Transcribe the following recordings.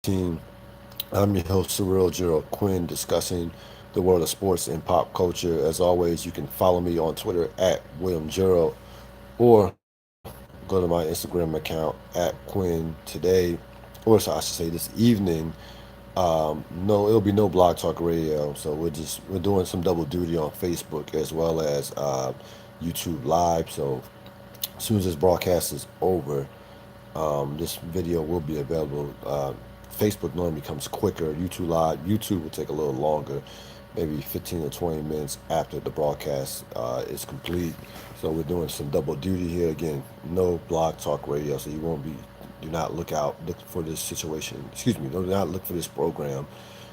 team. I'm your host, Ril Dil Quinn, discussing the world of sports and pop culture. As always, you can follow me on Twitter at William Gerald or go to my Instagram account at Quinn today, or so I should say this evening. No, it'll be no Blog Talk Radio, so we're doing some double duty on Facebook as well as YouTube Live. So as soon as this broadcast is over, this video will be available. Facebook normally comes quicker. YouTube Live, YouTube will take a little longer, maybe 15 or 20 minutes after the broadcast is complete. So we're doing some double duty here. Again, no Blog Talk Radio, so you won't be. Do not look for this situation. Excuse me. Do not look for this program,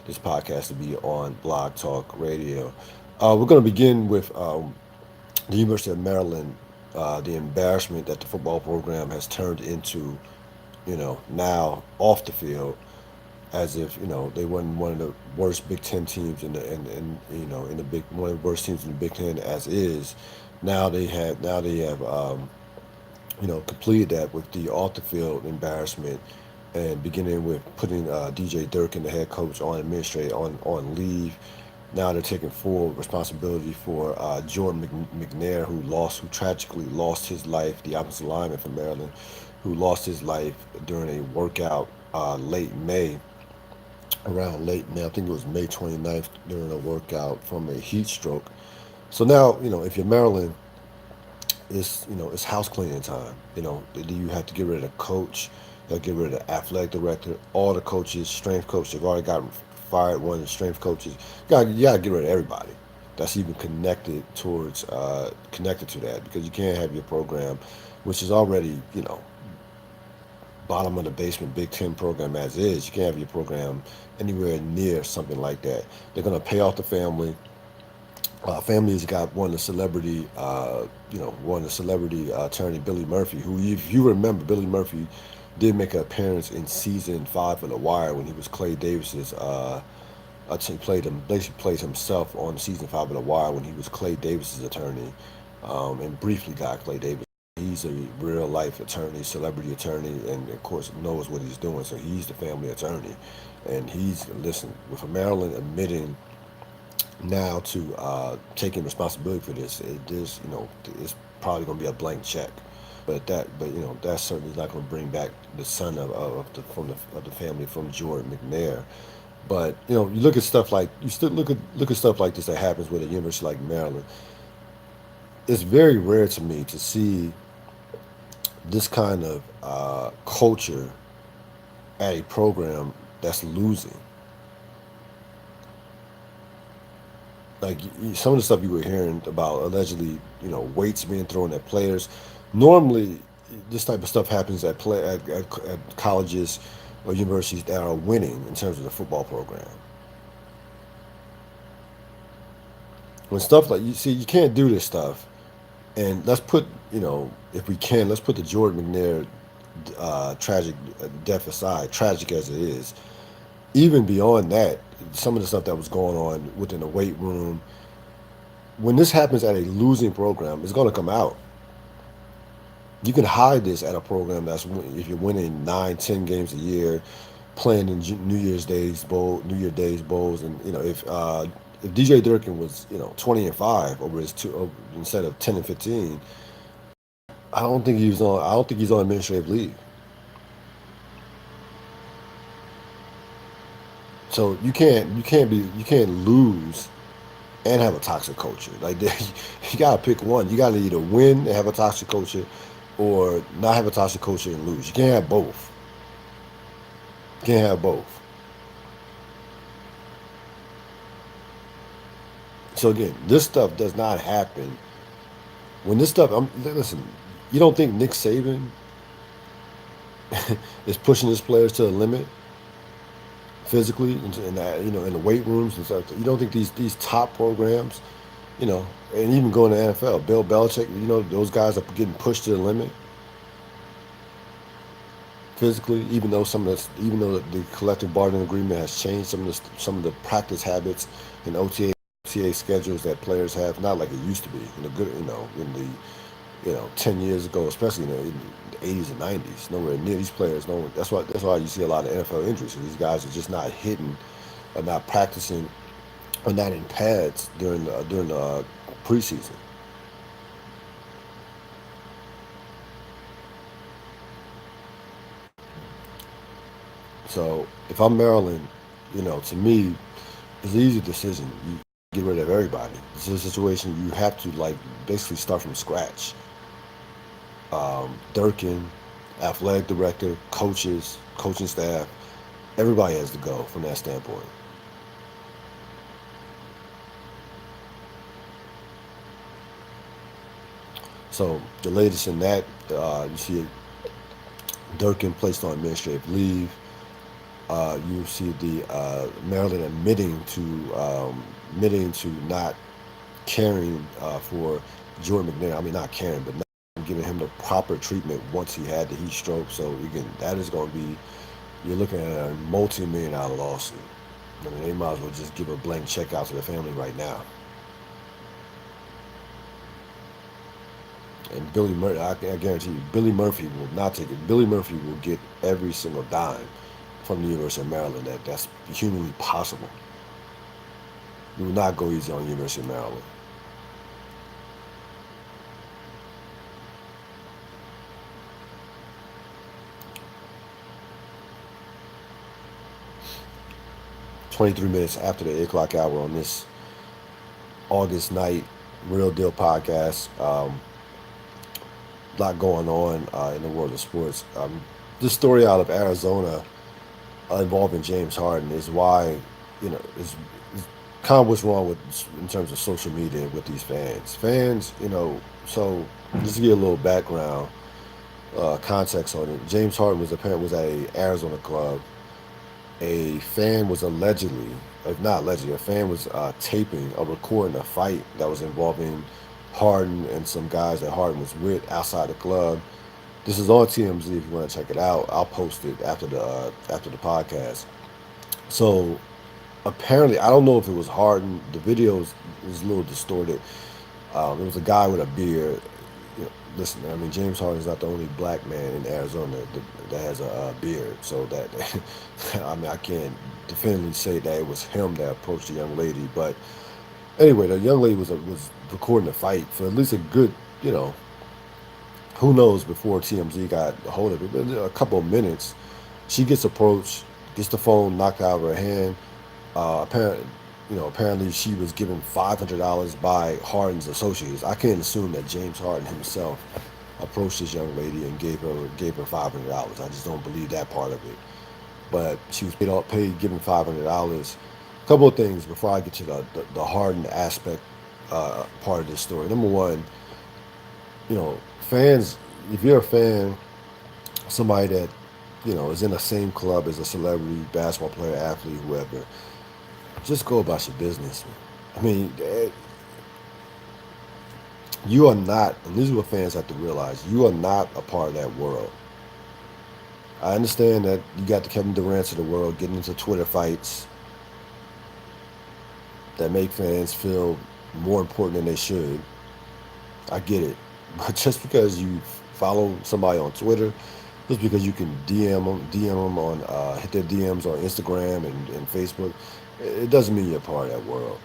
this podcast to be on Blog Talk Radio. We're going to begin with the University of Maryland, the embarrassment that the football program has turned into, now off the field, as if they weren't one of the worst Big Ten teams in the big one of the worst teams in the Big Ten as is. Now they have completed that with the off the field embarrassment, and beginning with putting DJ Durkin, the head coach, on administrative on leave. Now they're taking full responsibility for Jordan McNair, who tragically lost his life, the offensive lineman from Maryland, who lost his life during a workout around late May. I think it was May 29th during a workout from a heat stroke. So now, if you're Maryland, it's house cleaning time. You have to get rid of the coach, you have to get rid of the athletic director, all the coaches, strength coach. They've already got fired one of the strength coaches. You gotta get rid of everybody that's even connected to that, because you can't have your program, which is already bottom of the basement Big Ten program as is. You can't have your program anywhere near something like that. They're gonna pay off the family. Family's got one of the celebrity attorney, Billy Murphy, who, if you remember, Billy Murphy did make an appearance in season 5 of The Wire when he was Clay Davis's. He basically played himself on season 5 of The Wire when he was Clay Davis's attorney, and briefly got Clay Davis. He's a real life attorney, celebrity attorney, and of course knows what he's doing. So he's the family attorney, and with Maryland admitting now to taking responsibility for this. It's probably going to be a blank check, but that's certainly not going to bring back the son of the family from Jordan McNair. But you look at stuff like you still look at stuff like this that happens with a university like Maryland. It's very rare to me to see this kind of culture at a program that's losing. Like, some of the stuff you were hearing about, allegedly, weights being thrown at players. Normally, this type of stuff happens at colleges or universities that are winning in terms of the football program. When stuff like, you can't do this stuff. And if we can, let's put the Jordan McNair tragic death aside, tragic as it is. Even beyond that, some of the stuff that was going on within the weight room, when this happens at a losing program, it's going to come out. You can hide this at a program if you're winning 9, 10 games a year, playing in New Year Days bowls, and if DJ Durkin was 20-5 over his instead of 10-15, I don't think he's on administrative leave. So you can't lose and have a toxic culture. Like, you gotta pick one. You gotta either win and have a toxic culture, or not have a toxic culture and lose. You can't have both. You can't have both. So again, this stuff does not happen. When this stuff, listen, you don't think Nick Saban is pushing his players to the limit physically, in the weight rooms and stuff? You don't think these top programs, and even going to the NFL, Bill Belichick, those guys are getting pushed to the limit physically, even though the collective bargaining agreement has changed some of the practice habits and OTA schedules that players have, not like it used to be in the good, in the 10 years ago, especially in the 80s and 90s. Nowhere near these players. No, that's why you see a lot of NFL injuries. These guys are just not hitting, or not practicing, or not in pads during the preseason. So if I'm Maryland, to me, it's an easy decision. You get rid of everybody. This is a situation you have to like basically start from scratch. Durkin, athletic director, coaches, coaching staff, everybody has to go from that standpoint. So the latest in that, you see Durkin placed on administrative leave. You see the Maryland admitting to not caring for Jordan McNair. I mean, not caring, but not giving him the proper treatment once he had the heat stroke. So again, that is going to be, you're looking at a multi-million dollar lawsuit. I mean, they might as well just give a blank check out to the family right now. And Billy Murphy, I guarantee you, Billy Murphy will not take it. Billy Murphy will get every single dime from the University of Maryland that's humanly possible. You will not go easy on the University of Maryland. 23 minutes after the 8 o'clock hour on this August night, Real Deal Podcast. A lot going on in the world of sports. This story out of Arizona involving James Harden is why, is kind of what's wrong with in terms of social media with these fans. Fans, so just to give you a little background, context on it. James Harden was at a Arizona club. A fan was allegedly, if not allegedly, a fan was taping or recording a fight that was involving Harden and some guys that Harden was with outside the club. This is on TMZ if you want to check it out. I'll post it after the podcast. So apparently, I don't know if it was Harden. The video was a little distorted. There was a guy with a beard. Listen, I mean, James Harden is not the only black man in Arizona that has a beard. So that, I mean, I can't definitively say that it was him that approached the young lady. But anyway, the young lady was recording the fight for at least a good, you know, who knows before TMZ got a hold of it, but a couple of minutes. She gets approached, gets the phone knocked out of her hand. Apparently, apparently she was given $500 by Harden's associates. I can't assume that James Harden himself approached this young lady and gave her $500. I just don't believe that part of it. But she was paid given $500. A couple of things before I get to the Harden aspect part of this story. Number one, fans. If you're a fan, somebody that is in the same club as a celebrity, basketball player, athlete, whoever, just go about your business. I mean, you are not, and this is what fans have to realize, you are not a part of that world. I understand that you got the Kevin Durant's of the world getting into Twitter fights that make fans feel more important than they should. I get it. But just because you follow somebody on Twitter, just because you can DM them on, hit their DMs on Instagram and Facebook, it doesn't mean you're a part of that world.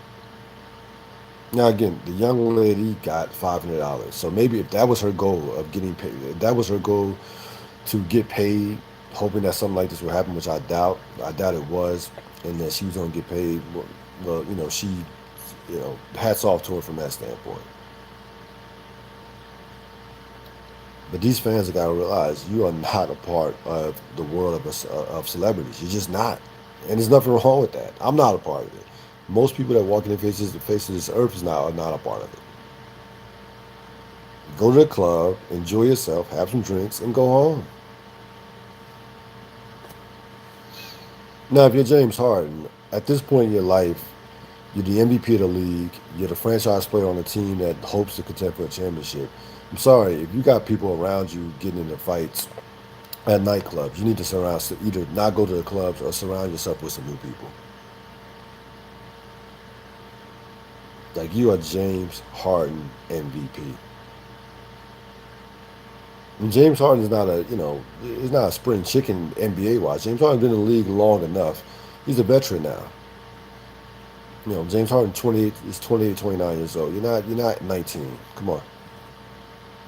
Now again, the young lady got $500. So maybe if that was her goal of getting paid, if that was her goal to get paid, hoping that something like this would happen, which I doubt. I doubt it was, and that she was going to get paid. Well, she, hats off to her from that standpoint. But these fans have got to realize you are not a part of the world of celebrities. You're just not, and there's nothing wrong with that. I'm not a part of it. Most people that walk in the face of this earth are not a part of it. Go to the club, enjoy yourself, have some drinks, and go home. Now, if you're James Harden, at this point in your life, you're the MVP of the league. You're the franchise player on a team that hopes to contend for a championship. I'm sorry, if you got people around you getting into fights at nightclubs, you need to either not go to the clubs or surround yourself with some new people. Like, you are James Harden MVP. And James Harden is not a he's not a spring chicken NBA wise. James Harden's been in the league long enough. He's a veteran now. James Harden 28 is 28, 29 years old. You're not 19. Come on.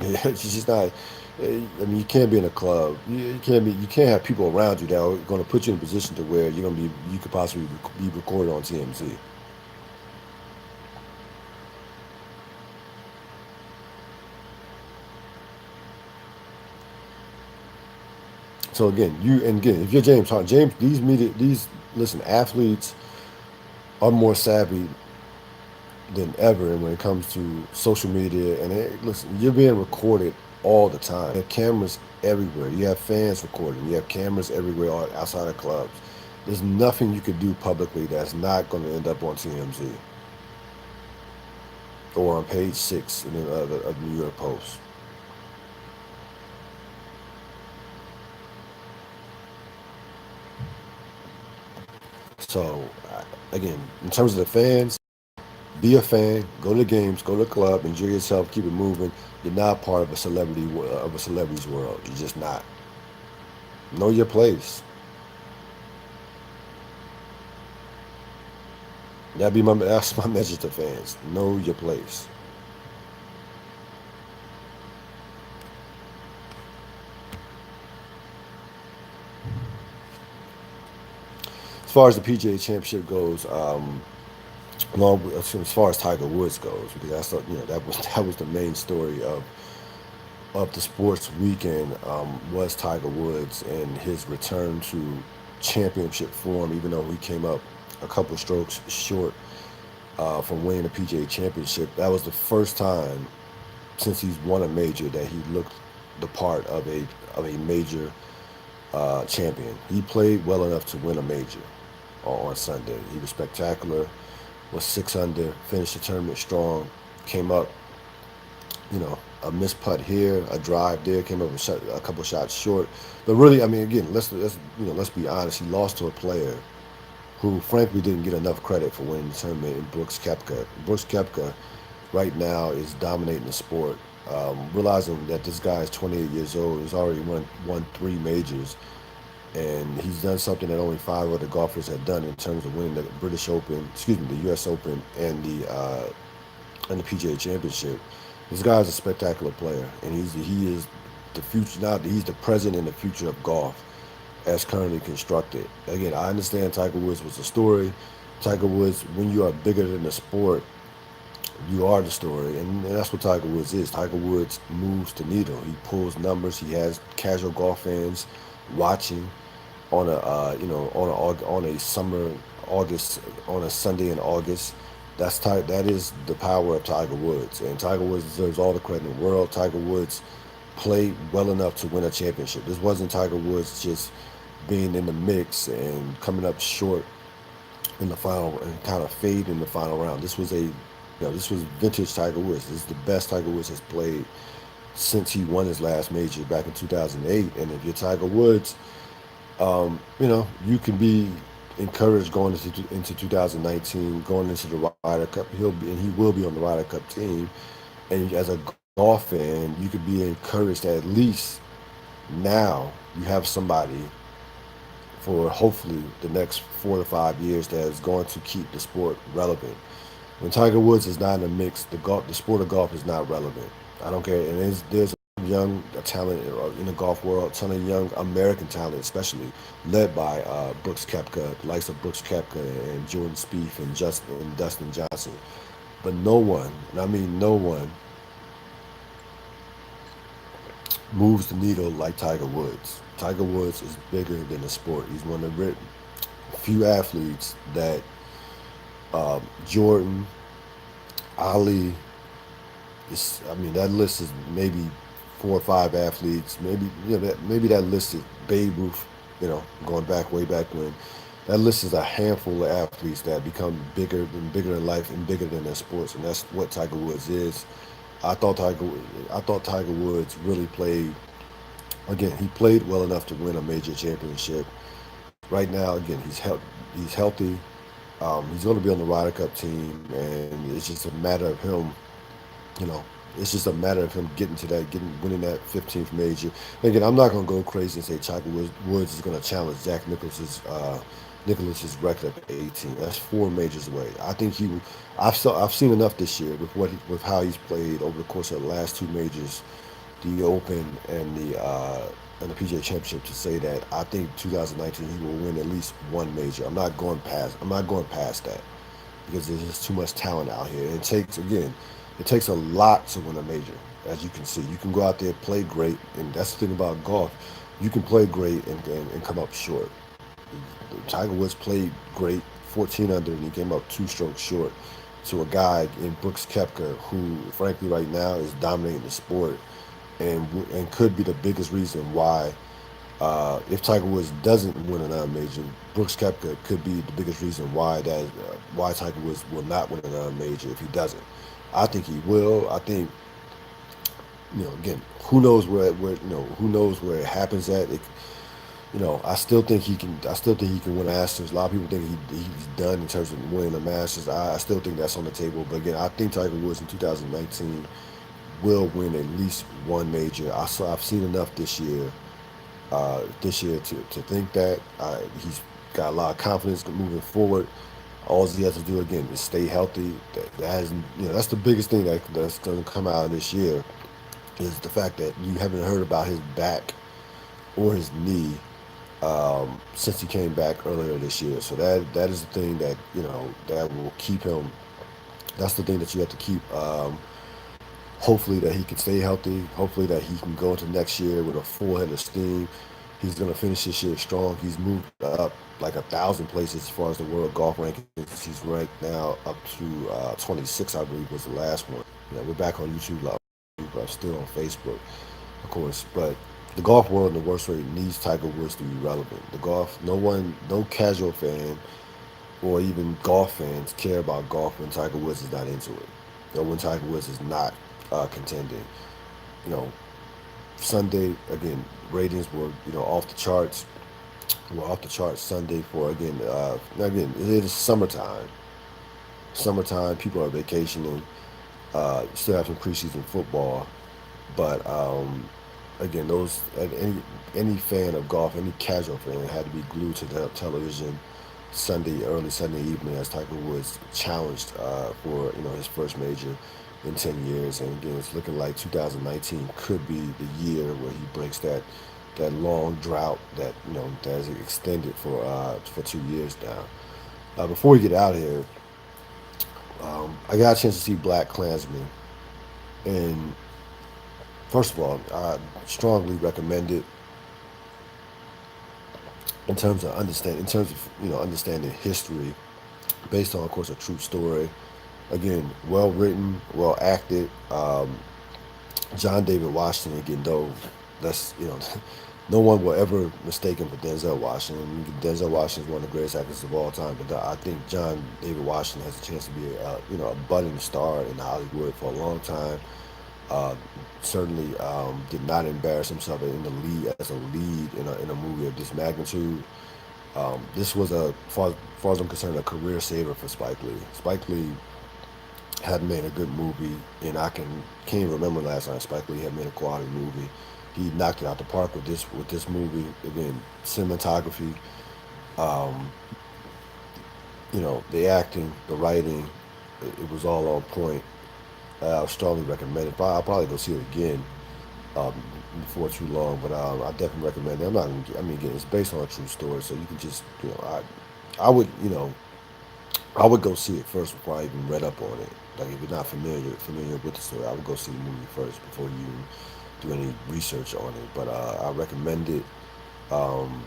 It's just not. I mean, you can't be in a club. You can't have people around you that are going to put you in a position to where you could possibly be recorded on TMZ. So again, if you're James Harden, these listen, athletes are more savvy than ever when it comes to social media. And listen, you're being recorded all the time. You have cameras everywhere. You have fans recording. You have cameras everywhere outside of clubs. There's nothing you could do publicly that's not going to end up on TMZ or on page six of the New York Post. So, again, in terms of the fans, be a fan, go to the games, go to the club, enjoy yourself, keep it moving. You're not part of a celebrity's world. You're just not. Know your place. That's my message to fans. Know your place. As far as the PGA Championship goes, as far as Tiger Woods goes, because that was the main story of the sports weekend, was Tiger Woods and his return to championship form, even though he came up a couple strokes short from winning the PGA Championship. That was the first time since he's won a major that he looked the part of a major champion. He played well enough to win a major on Sunday. He was spectacular. Was 6 under, finished the tournament strong. Came up, a missed putt here, a drive there. Came up a couple shots short. But really, I mean, again, let's be honest. He lost to a player who, frankly, didn't get enough credit for winning the tournament in Brooks Koepka. Brooks Koepka right now is dominating the sport. Realizing that this guy is 28 years old, he's already won three majors, and he's done something that only five other golfers have done in terms of winning the British Open, excuse me, the U.S. Open and the PGA Championship. This guy's a spectacular player, and he is the future now. He's the present and the future of golf as currently constructed. Again, I understand Tiger Woods was a story. Tiger Woods, when you are bigger than the sport, you are the story, and that's what Tiger Woods is. Tiger Woods moves the needle. He pulls numbers. He has casual golf fans watching on a summer August on a Sunday in August. That is the power of Tiger Woods, and Tiger Woods deserves all the credit in the world. Tiger Woods played well enough to win a championship. This wasn't Tiger Woods just being in the mix and coming up short in the final and kind of fade in the final round. This was vintage Tiger Woods. This is the best Tiger Woods has played since he won his last major back in 2008. And if you're Tiger Woods, you can be encouraged going into 2019, going into the Ryder Cup. He will be on the Ryder Cup team. And as a golf fan, you could be encouraged that at least now you have somebody for hopefully the next 4 to 5 years that is going to keep the sport relevant. When Tiger Woods is not in the mix, the sport of golf is not relevant. I don't care. And there's young talent in the golf world, a ton of young American talent, especially led by Brooks Koepka, the likes of Brooks Koepka and Jordan Spieth and Dustin Johnson. But no one, and I mean no one, moves the needle like Tiger Woods. Tiger Woods is bigger than the sport. He's one of the few athletes that Jordan, Ali, I mean, that list is maybe 4 or 5 athletes. Maybe that list is Babe Ruth. Going back way back when. That list is a handful of athletes that become bigger in life and bigger than their sports, and that's what Tiger Woods is. I thought Tiger Woods really played. Again, he played well enough to win a major championship. Right now, again, he's healthy. He's going to be on the Ryder Cup team, and it's just a matter of him, you know, It's just a matter of him getting to that, winning that 15th major. And again, I'm not gonna go crazy and say Tiger Woods is gonna challenge Jack Nicklaus's record of 18. That's 4 majors away. I think he. I've seen enough this year with with how he's played over the course of the last 2 majors, the Open and the PGA Championship, to say that I think 2019 he will win at least one major. I'm not going past that because there's just too much talent out here. And it takes a lot to win a major. As you can see, you can go out there, play great, and that's the thing about golf. You can play great and come up short. Tiger Woods played great, 14 under, and he came up 2 strokes short to a guy in Brooks Koepka who, frankly, right now is dominating the sport and could be the biggest reason why. If Tiger Woods doesn't win another major, Brooks Koepka could be the biggest reason why Tiger Woods will not win another major if he doesn't. I think he will. I think, again, who knows where it happens at. I still think he can. I still think he can win Masters. A lot of people think he's done in terms of winning the Masters. I still think that's on the table. But again, I think Tiger Woods in 2019 will win at least one major. I've seen enough this year to think that he's got a lot of confidence moving forward. All he has to do again is stay healthy. That hasn't, that's the biggest thing that's going to come out of this year is the fact that you haven't heard about his back or his knee since he came back earlier this year. So that is the thing that that will keep him. That's the thing that you have to keep. Hopefully that he can stay healthy. Hopefully that he can go into next year with a full head of steam. He's going to finish this year strong. He's moved up like 1,000 places as far as the world golf rankings. He's ranked now up to 26, I believe, was the last one. We're back on YouTube Live, but still on Facebook, of course. But the golf world and the worst rate needs Tiger Woods to be relevant. No casual fan or even golf fans care about golf when Tiger Woods is not into it. When Tiger Woods is not contending. You know, Sunday again, ratings were off the charts. Were off the charts Sunday for again it is summertime. Summertime, people are vacationing. Still have some preseason football, but again, any fan of golf, any casual fan, had to be glued to the television early Sunday evening as Tiger Woods challenged for his first major in 10 years, and again, it's looking like 2019 could be the year where he breaks that long drought that has extended for 2 years now. Before we get out of here, I got a chance to see Black Klansman, and first of all, I strongly recommend it in terms of understanding history based on, of course, a true story. Again, well written, well acted. John David Washington, again, though, that's no one will ever mistake him for Denzel Washington. Denzel Washington is one of the greatest actors of all time, but I think John David Washington has a chance to be a budding star in Hollywood for a long time. Uh, Certainly did not embarrass himself as a lead in a movie of this magnitude. This was far as I'm concerned, a career saver for Spike Lee. Spike Lee had made a good movie, and can't even remember last time Spike Lee had made a quality movie. He knocked it out the park with this movie. Again, cinematography, um, the acting, the writing, it was all on point. I strongly recommend it. I'll probably go see it again um, before too long, but I definitely recommend it. I'm not. I mean, again, it's based on a true story, so you can just, I would, I would go see it first before I even read up on it. Like if you're not familiar with the story, I would go see the movie first before you do any research on it. But I recommend it. Um,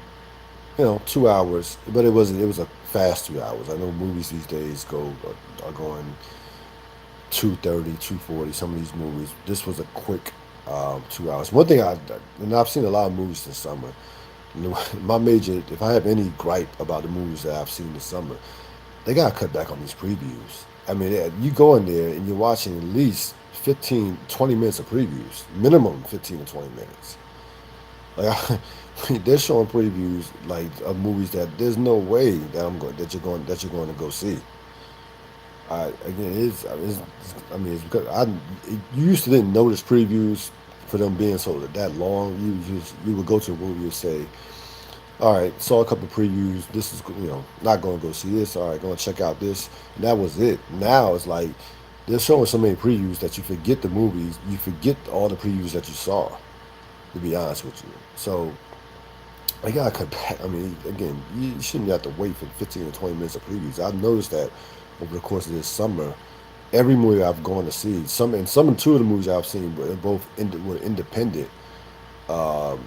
2 hours, but it was a fast 2 hours. I know movies these days are going 2:30, 2:40. Some of these movies. This was a quick 2 hours. One thing I've seen a lot of movies this summer. My major, if I have any gripe about the movies that I've seen this summer, they gotta cut back on these previews. I mean, you go in there and you're watching at least 15, 20 minutes of previews, minimum 15 to 20 minutes. Like they're showing previews like of movies that there's no way that that you're going to go see. Again, I mean, it's because you used to didn't notice previews for them being so that long. You would go to a movie and say, all right, saw a couple previews. This is not going to go see this. All right, going to check out this, and that was it. Now it's like they're showing so many previews that you forget the movies. You forget all the previews that you saw. To be honest with you, so I gotta cut back. I mean, again, you shouldn't have to wait for 15 or 20 minutes of previews. I've noticed that over the course of this summer, every movie I've gone to see, some and two of the movies I've seen were independent. Um,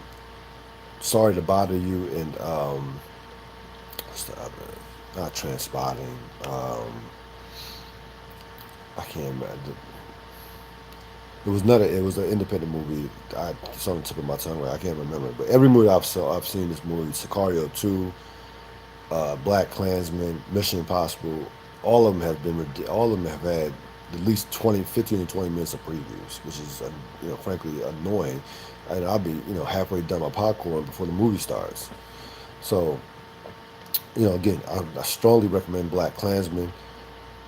Sorry to bother you, and what's the other? Not Transpotting. Um, I can't remember. It was not. It was an independent movie. It's on the tip of my tongue. Right, I can't remember. But every movie I've seen this movie: Sicario 2, Black Klansman, Mission Impossible. All of them have had at least 20, 15 to 20 minutes of previews, which is frankly annoying. And I'll be halfway done my popcorn before the movie starts. So again, I strongly recommend Black Klansman.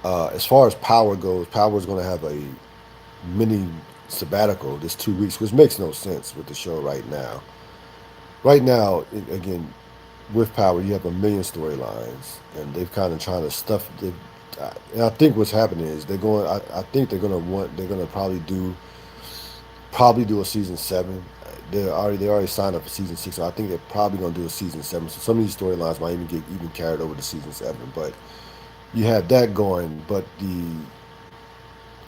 As far as Power goes, Power is going to have a mini sabbatical this 2 weeks, which makes no sense with the show right now. Right now, again, with Power, you have a million storylines, and they've kind of trying to stuff. And I think what's happening is they're going. I think they're gonna probably do a season 7. They already signed up for season 6, so I think they're probably gonna do a season 7. So some of these storylines might even carried over to season 7. But you have that going, but the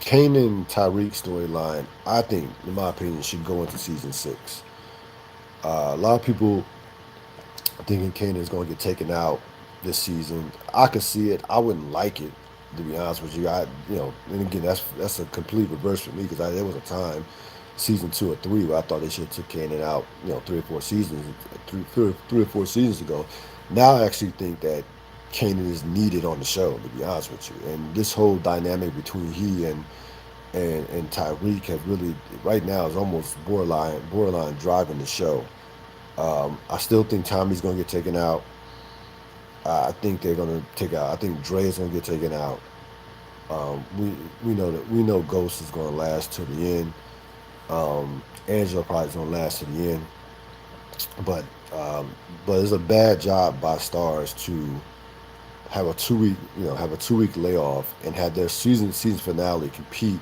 Kanan Tyreek storyline, I think, in my opinion, should go into season 6. A lot of people thinking Kanan is going to get taken out this season. I could see it. I wouldn't like it, to be honest with you. And again, that's a complete reverse for me because there was a time, season 2 or 3, where I thought they should have took Kanan out, 3 or 4 seasons ago. Now I actually think that Kanan is needed on the show, to be honest with you. And this whole dynamic between he and Tyreek have really, right now, is almost borderline driving the show. I still think Tommy's going to get taken out. I think they're going to take out. I think Dre is going to get taken out. We know Ghost is going to last to the end. Angela probably is going to last to the end. But it's a bad job by Stars to have a 2 week layoff and have their season finale compete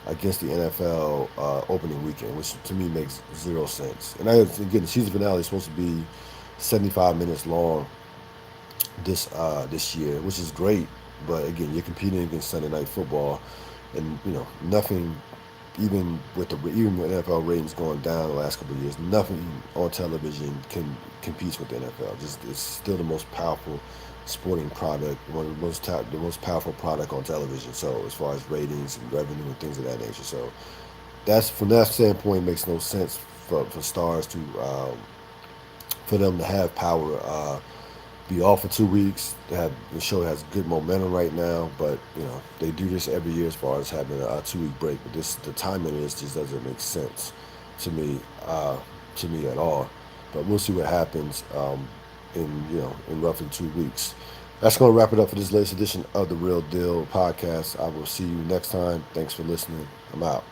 against the NFL opening weekend, which to me makes zero sense. And again, the season finale is supposed to be 75 minutes long this year, which is great. But again, you're competing against Sunday Night Football, and nothing. Even with NFL ratings going down the last couple of years, nothing on television competes with the NFL. Just it's still the most powerful sporting product, one of the most powerful product on television. So as far as ratings and revenue and things of that nature, so that's from that standpoint, it makes no sense for Stars to for them to have Power be off for 2 weeks. The show has good momentum right now, but they do this every year as far as having a 2 week break. But the timing of this just doesn't make sense to me at all. But we'll see what happens in roughly 2 weeks. That's going to wrap it up for this latest edition of the Real Deal Podcast. I will see you next time. Thanks for listening. I'm out.